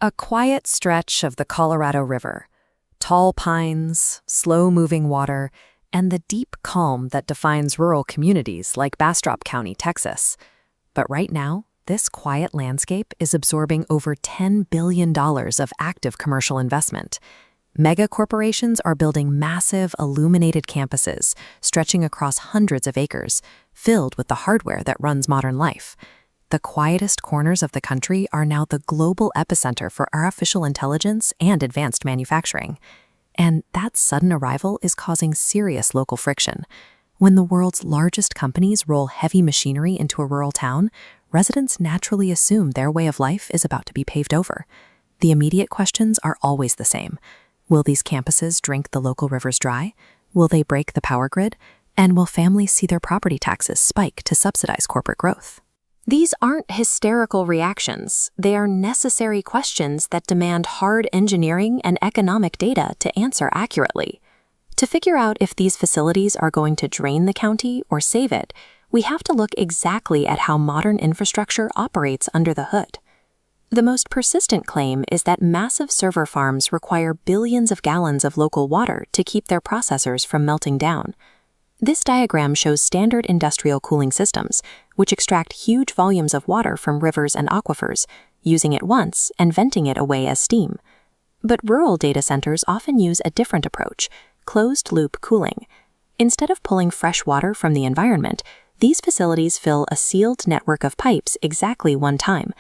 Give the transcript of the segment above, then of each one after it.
A quiet stretch of the Colorado River, tall pines, slow-moving water, and the deep calm that defines rural communities like Bastrop County, Texas. But right now, this quiet landscape is absorbing over $10 billion of active commercial investment. Mega corporations are building massive, illuminated campuses stretching across hundreds of acres, filled with the hardware that runs modern life. The quietest corners of the country are now the global epicenter for artificial intelligence and advanced manufacturing. And that sudden arrival is causing serious local friction. When the world's largest companies roll heavy machinery into a rural town, residents naturally assume their way of life is about to be paved over. The immediate questions are always the same. Will these campuses drink the local rivers dry? Will they break the power grid? And will families see their property taxes spike to subsidize corporate growth? These aren't hysterical reactions. They are necessary questions that demand hard engineering and economic data to answer accurately. To figure out if these facilities are going to drain the county or save it, we have to look exactly at how modern infrastructure operates under the hood. The most persistent claim is that massive server farms require billions of gallons of local water to keep their processors from melting down. This diagram shows standard industrial cooling systems, which extract huge volumes of water from rivers and aquifers, using it once and venting it away as steam. But rural data centers often use a different approach, closed-loop cooling. Instead of pulling fresh water from the environment, these facilities fill a sealed network of pipes exactly one time.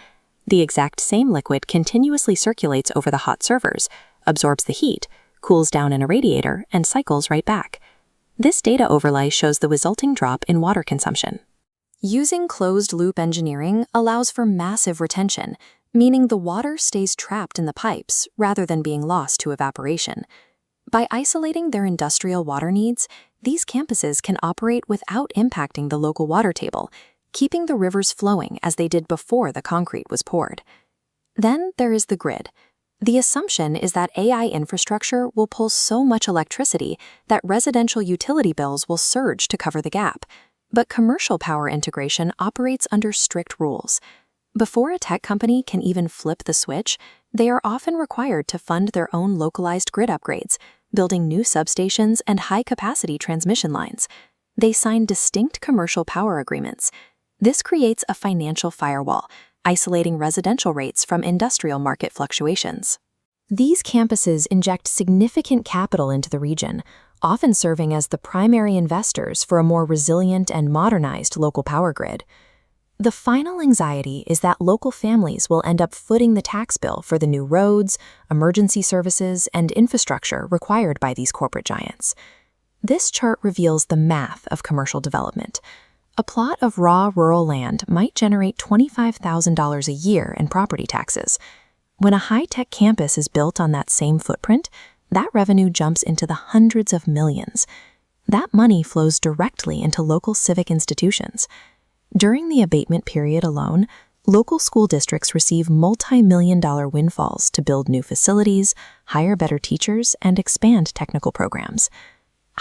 The exact same liquid continuously circulates over the hot servers, absorbs the heat, cools down in a radiator, and cycles right back. This data overlay shows the resulting drop in water consumption. Using closed-loop engineering allows for massive retention, meaning the water stays trapped in the pipes rather than being lost to evaporation. By isolating their industrial water needs, these campuses can operate without impacting the local water table, keeping the rivers flowing as they did before the concrete was poured. Then there is the grid. The assumption is that AI infrastructure will pull so much electricity that residential utility bills will surge to cover the gap. But commercial power integration operates under strict rules. Before a tech company can even flip the switch, they are often required to fund their own localized grid upgrades, building new substations and high-capacity transmission lines. They sign distinct commercial power agreements. This creates a financial firewall, isolating residential rates from industrial market fluctuations. These campuses inject significant capital into the region, often serving as the primary investors for a more resilient and modernized local power grid. The final anxiety is that local families will end up footing the tax bill for the new roads, emergency services, and infrastructure required by these corporate giants. This chart reveals the math of commercial development. A plot of raw rural land might generate $25,000 a year in property taxes. When a high-tech campus is built on that same footprint, that revenue jumps into the hundreds of millions. That money flows directly into local civic institutions. During the abatement period alone, local school districts receive multi-million-dollar windfalls to build new facilities, hire better teachers, and expand technical programs.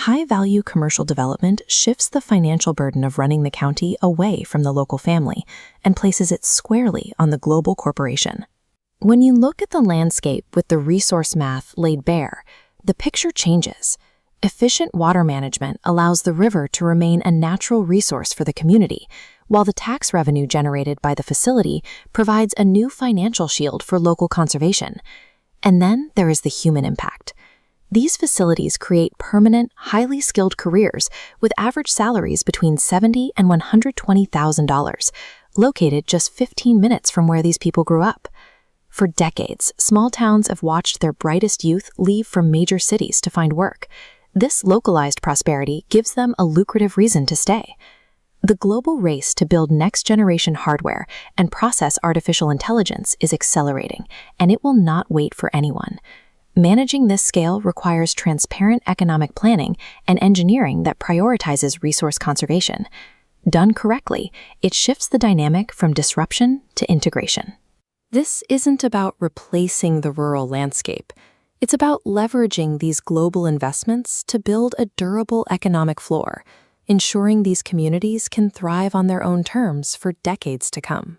High-value commercial development shifts the financial burden of running the county away from the local family and places it squarely on the global corporation. When you look at the landscape with the resource math laid bare, the picture changes. Efficient water management allows the river to remain a natural resource for the community, while the tax revenue generated by the facility provides a new financial shield for local conservation. And then there is the human impact. These facilities create permanent, highly skilled careers with average salaries between $70,000 and $120,000, located just 15 minutes from where these people grew up. For decades, small towns have watched their brightest youth leave for major cities to find work. This localized prosperity gives them a lucrative reason to stay. The global race to build next-generation hardware and process artificial intelligence is accelerating, and it will not wait for anyone. Managing this scale requires transparent economic planning and engineering that prioritizes resource conservation. Done correctly, it shifts the dynamic from disruption to integration. This isn't about replacing the rural landscape. It's about leveraging these global investments to build a durable economic floor, ensuring these communities can thrive on their own terms for decades to come.